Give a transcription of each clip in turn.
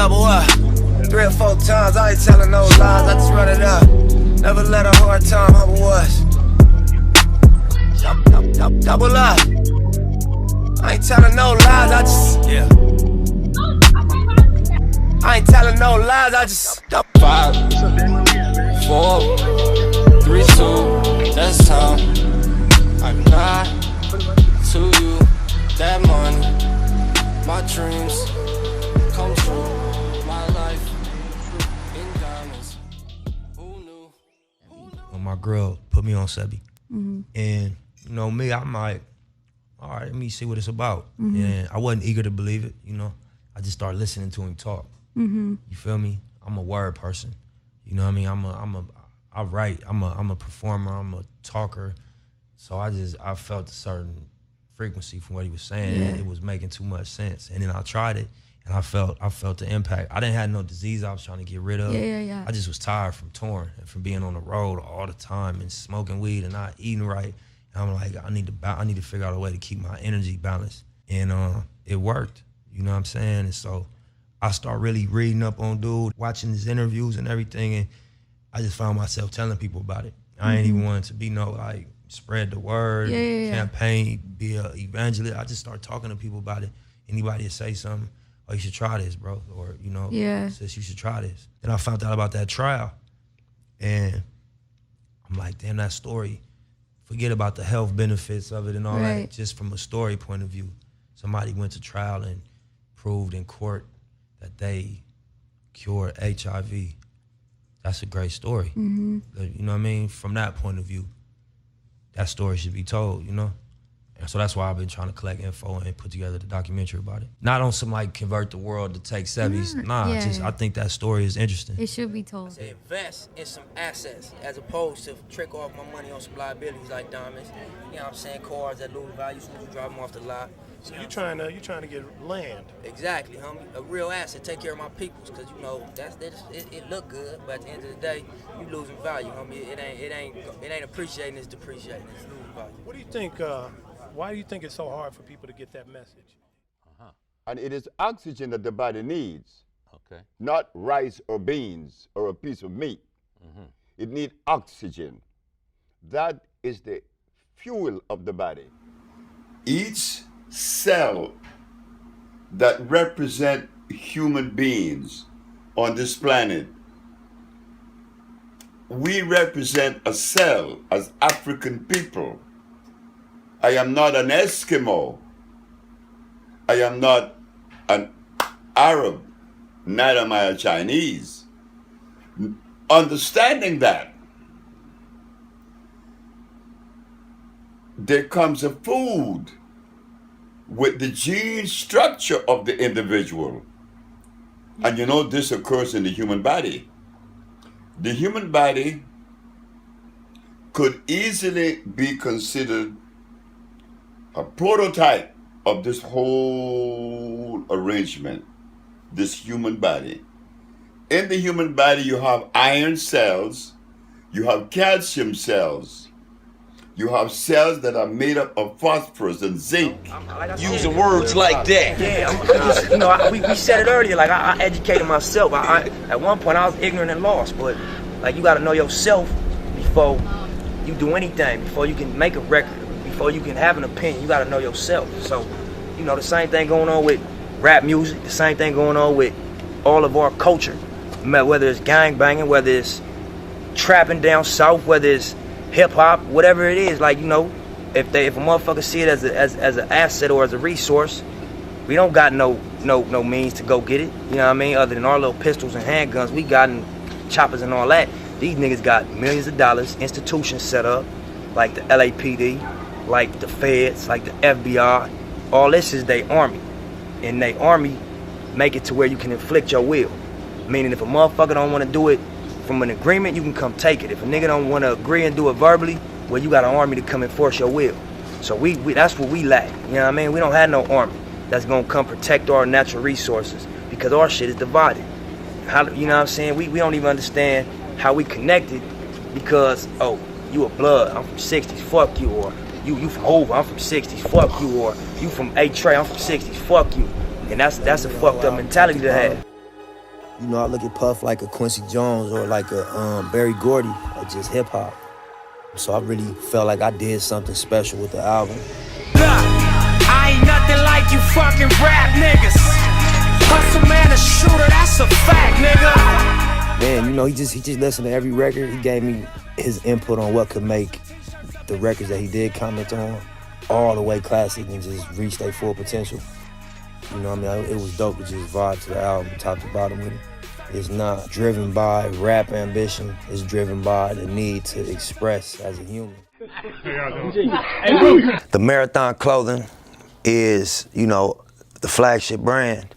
double up. 3 or 4 times, I ain't telling no lies, I just run it up. Never let a hard time humble us. Double up. I ain't telling no lies, I just, yeah. I ain't telling no lies, I just 5, 4, 3, 2, that's time. I got to you, that money, my dreams come true, my life in diamonds. Who knew? When my girl put me on Sebi, and you know me, I'm like, all right, let me see what it's about. And I wasn't eager to believe it, you know. I just started listening to him talk. You feel me? I'm a word person. You know what I mean? I write. I'm a performer. I'm a talker. So I felt a certain frequency from what he was saying. Yeah. It was making too much sense. And then I tried it, and I felt the impact. I didn't have no disease I was trying to get rid of. I just was tired from touring and from being on the road all the time and smoking weed and not eating right. And I'm like, I need to figure out a way to keep my energy balanced. And it worked. You know what I'm saying? And so I started really reading up on dude, watching his interviews and everything, and I just found myself telling people about it. I ain't even wanted to be like spread the word, campaign, be an evangelist. I just started talking to people about it. Anybody would say something, oh, you should try this, bro, or you know, sis, you should try this. Then I found out about that trial, and I'm like, damn, that story. Forget about the health benefits of it and all that. Just from a story point of view, somebody went to trial and proved in court that they cured HIV. That's a great story. You know what I mean? From that point of view, that story should be told, you know? And so that's why I've been trying to collect info and put together the documentary about it. Not on some like convert the world to take Sebi's. I think that story is interesting. It should be told. I say invest in some assets as opposed to trick off my money on some liabilities like diamonds. You know what I'm saying? Cars that lose value as soon as you drive them off the lot. So you're trying to get land. Exactly, homie. A real asset. Take care of my peoples, cause you know it look good, but at the end of the day, you losing value, homie. It ain't appreciating. It's depreciating. It's losing value. What do you think? Why do you think it's so hard for people to get that message? And it is oxygen that the body needs. Not rice or beans or a piece of meat. It needs oxygen. That is the fuel of the body. Each cell that represent human beings on this planet, we represent a cell as African people. I am not an Eskimo. I am not an Arab, neither am I a Chinese. Understanding that, there comes a food with the gene structure of the individual. And you know this occurs in the human body. The human body could easily be considered a prototype of this whole arrangement, this human body. In the human body, you have iron cells, you have calcium cells, you have cells that are made up of phosphorus and zinc. Using words like that. Yeah, I'm just, you know, we said it earlier, like I educated myself. At one point, I was ignorant and lost, but like you gotta know yourself before you do anything, before you can make a record, before you can have an opinion, you gotta know yourself. So, you know, the same thing going on with rap music, the same thing going on with all of our culture, whether it's gang banging, whether it's trapping down south, whether it's hip hop, whatever it is. Like, you know, if a motherfucker see it as an asset or as a resource, we don't got no means to go get it. You know what I mean? Other than our little pistols and handguns, we got choppers and all that. These niggas got millions of dollars, institutions set up, like the LAPD, like the feds, like the FBI. All this is their army. And they army make it to where you can inflict your will. Meaning if a motherfucker don't want to do it from an agreement, you can come take it. If a nigga don't want to agree and do it verbally, well, you got an army to come enforce your will. So we that's what we lack. You know what I mean? We don't have no army that's gonna come protect our natural resources because our shit is divided. How, you know what I'm saying? We don't even understand how we connected because, oh, you a blood, I'm from 60s, fuck you, or you from over, I'm from 60s, fuck you, or you from A-Tray, I'm from 60s, fuck you. And that's a fucked up mentality to have. You know, I look at Puff like a Quincy Jones or like a Barry Gordy, or just hip-hop. So I really felt like I did something special with the album. Look, I ain't nothing like you fucking rap niggas. Hustle man, a shooter, that's a fact, nigga. Man, you know, he just listened to every record. He gave me his input on what could make the records that he did comment on all the way classic and just reach their full potential. You know what I mean? It was dope to just vibe to the album, top to bottom with it. It's not driven by rap ambition. It's driven by the need to express as a human. The Marathon clothing is, you know, the flagship brand,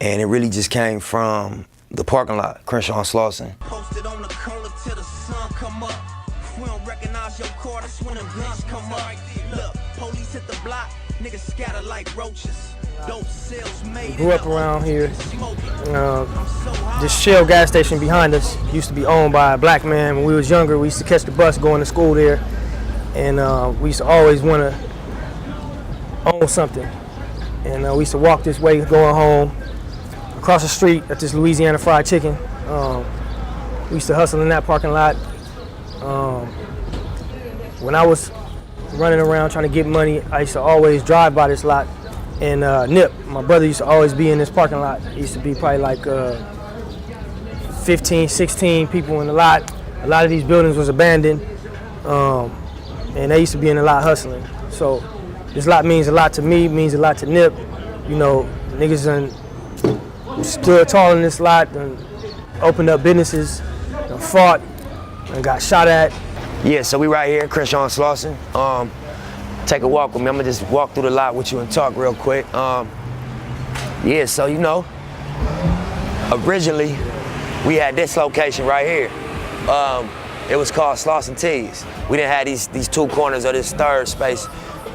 and it really just came from the parking lot, Crenshaw and Slauson. Posted on the curler till the sun come up. We don't recognize your car, that's when the guns come up. Look, police hit the block, niggas scatter like roaches. Grew up around here. This Shell gas station behind us used to be owned by a black man. When we was younger, we used to catch the bus going to school there, and we used to always want to own something. And we used to walk this way going home. Across the street at this Louisiana Fried Chicken. We used to hustle in that parking lot. When I was running around trying to get money, I used to always drive by this lot. And Nip, my brother, used to always be in this parking lot. It used to be probably like 15, 16 people in the lot. A lot of these buildings was abandoned, and they used to be in the lot hustling. So this lot means a lot to me, means a lot to Nip. You know, niggas done stood tall in this lot and opened up businesses and fought and got shot at. Yeah, so we right here, Crenshaw and Slauson. Take a walk with me. I'm gonna just walk through the lot with you and talk real quick. Yeah, so you know, originally we had this location right here. It was called Slauson Tees. We didn't have these two corners of this third space.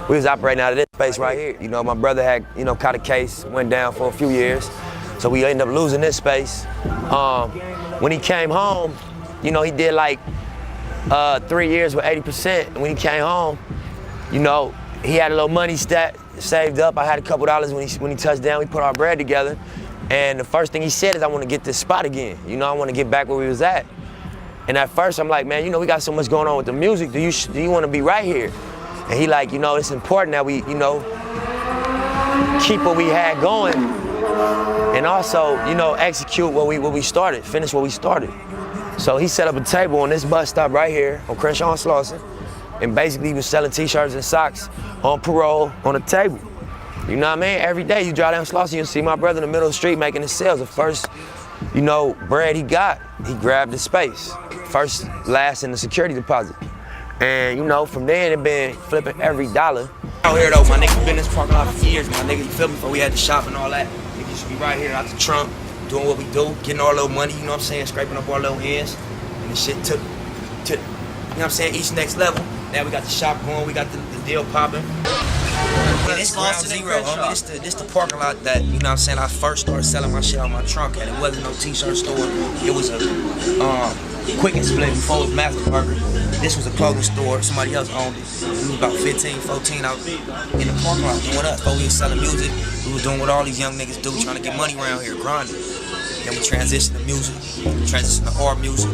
We was operating out of this space right here. You know, my brother had, you know, caught a case, went down for a few years. So we ended up losing this space. When he came home, you know, he did like 3 years with 80%. And when he came home, you know, he had a little money saved up. I had a couple dollars when he touched down. We put our bread together. And the first thing he said is, I want to get this spot again. You know, I want to get back where we was at. And at first I'm like, man, you know, we got so much going on with the music. Do you want to be right here? And he like, you know, it's important that we, you know, keep what we had going and also, you know, execute what we started, finish what we started. So he set up a table on this bus stop right here on Crenshaw and Slauson. And basically he was selling t-shirts and socks on parole on a table. You know what I mean? Every day you drive down Slauson, you'll see my brother in the middle of the street making his sales. The first, you know, bread he got, he grabbed the space. First, last in the security deposit. And you know, from there it been flipping every dollar. Out here though, my nigga been in this parking lot for years, my nigga, you feel me? Before we had the shop and all that, niggas should be right here out the trunk, doing what we do, getting our little money, you know what I'm saying, scraping up our little ends. And this shit took, you know what I'm saying, each next level. Now we got the shop going, we got the deal popping. And it's ground zero, homie. This the parking lot that, you know what I'm saying, I first started selling my shit out my trunk at. It wasn't no t-shirt store. It was a Quick and Split before it was Master Burger. This was a clothing store, somebody else owned it. We was about 15, 14 out in the parking lot doing us. Before we was selling music, we was doing what all these young niggas do, trying to get money around here, grinding. Then we transitioned to music, transitioned to art music.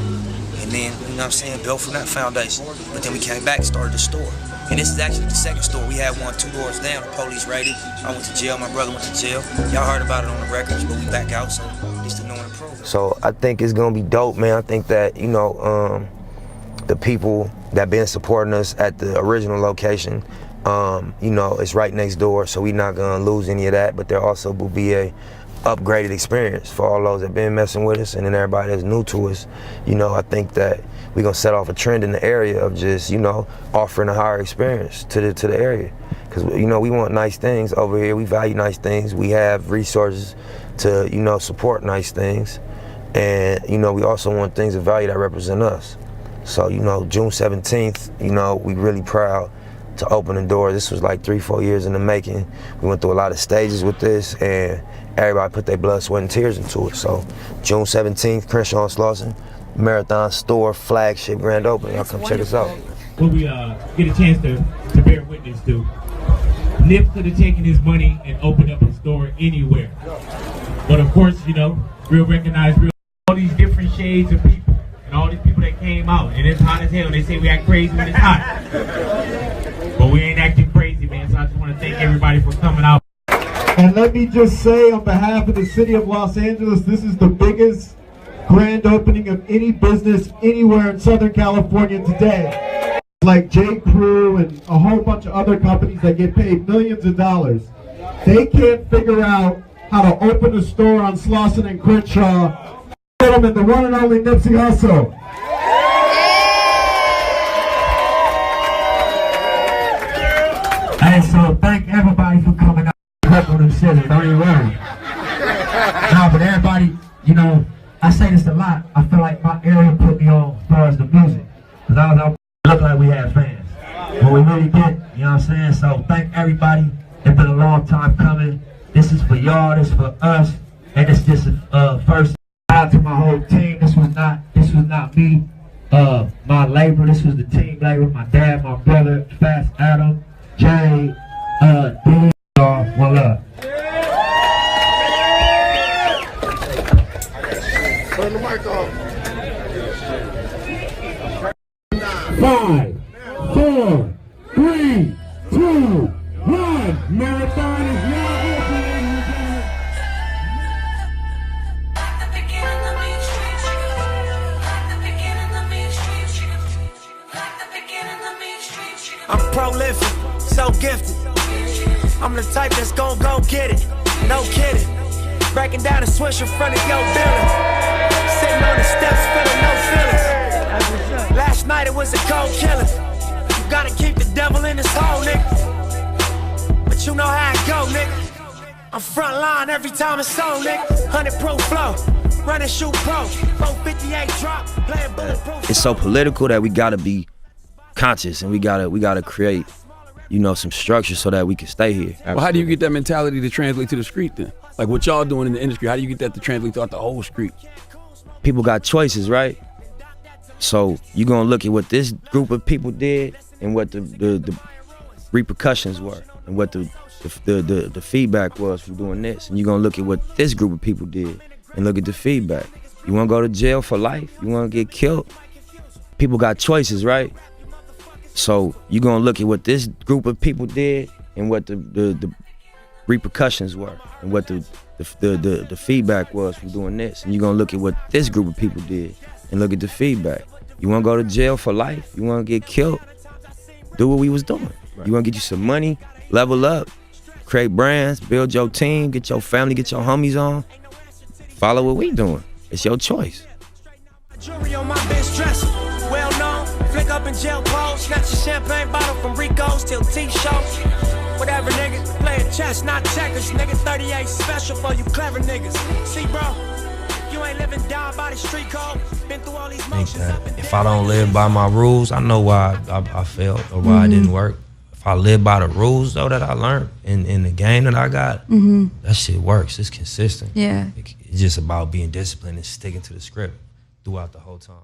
And then, you know what I'm saying, built from that foundation. But then we came back and started the store. And this is actually the second store. We had one 2 doors down, the police raided. I went to jail, my brother went to jail. Y'all heard about it on the records, but we back out, so it's the new and improved. So I think it's gonna be dope, man. I think that, you know, the people that been supporting us at the original location, you know, it's right next door, so we not gonna lose any of that, but there also will be a upgraded experience for all those that been messing with us, and then everybody that's new to us. You know, I think that we're gonna set off a trend in the area of just, you know, offering a higher experience to the area. Because, you know, we want nice things over here. We value nice things. We have resources to, you know, support nice things. And, you know, we also want things of value that represent us. So, you know, June 17th, you know, we really proud to open the door. This was like 3-4 years in the making. We went through a lot of stages with this, and everybody put their blood, sweat, and tears into it. So June 17th, Crenshaw and Slauson, Marathon store, flagship grand opening. Y'all come check us out. What we get a chance to bear witness to. Nip could have taken his money and opened up a store anywhere. But of course, you know, real recognize real. All these different shades of people and all these people that came out. And it's hot as hell. They say we act crazy when it's hot. But we ain't acting crazy, man. So I just want to thank everybody for coming out. And let me just say on behalf of the city of Los Angeles, this is the biggest grand opening of any business anywhere in Southern California today. Like J. Crew and a whole bunch of other companies that get paid millions of dollars. They can't figure out how to open a store on Slauson and Crenshaw. Gentlemen, the one and only Nipsey Hussle. Hey, so thank everybody for coming out. On them scissors, don't even worry. No, but everybody, you know, I say this a lot. I feel like my area put me on as far as the music. Because I was out, looked like we had fans. But we really did, you know what I'm saying? So thank everybody. It's been a long time coming. This is for y'all, this is for us. And it's just first out to my whole team. This was not me, my labor. This was the team labor. My dad, my brother, Fast Adam, Jay, D. One love. Turn the mic off. 5, 4, 3, 2, 1. Marathon is now open. I'm prolific, so gifted. I'm the type that's gon' go get it, no kidding. Breaking down a switch in front of your building. Sitting on the steps, feeling no feelings. Last night it was a cold killing. You gotta keep the devil in his hole, nigga. But you know how it go, nigga. I'm front line every time it's on, nigga. 100 proof flow, running shoot pro, 458 drop, playing bulletproof. It's so political that we gotta be conscious and we gotta create, you know, some structure so that we can stay here. Well, how do you get that mentality to translate to the street then? Like what y'all doing in the industry, how do you get that to translate throughout the whole street? People got choices, right? So you gonna look at what this group of people did and what the repercussions were and what the feedback was from doing this. And you're gonna look at what this group of people did and look at the feedback. You wanna go to jail for life? You wanna get killed? People got choices, right? So you're gonna look at what this group of people did and what the repercussions were and what the feedback was from doing this. And you're gonna look at what this group of people did and look at the feedback. You wanna go to jail for life? You wanna get killed? Do what we was doing. Right. You wanna get you some money, level up, create brands, build your team, get your family, get your homies on. Follow what we doing. It's your choice. Jewelry on my bitch dress, well known. Flick up in jail clothes, snatch a champagne bottle from Rico's till T-shows. Whatever, nigga, playing chess, not checkers. Nigga, 38 special for you clever niggas. See, bro, you ain't living down by the street code. Been through all these motions. If I don't live by my rules, I know why I failed or why it didn't work. If I live by the rules, though, that I learned in the game that I got, that shit works. It's consistent. Yeah. It's just about being disciplined and sticking to the script throughout the whole time.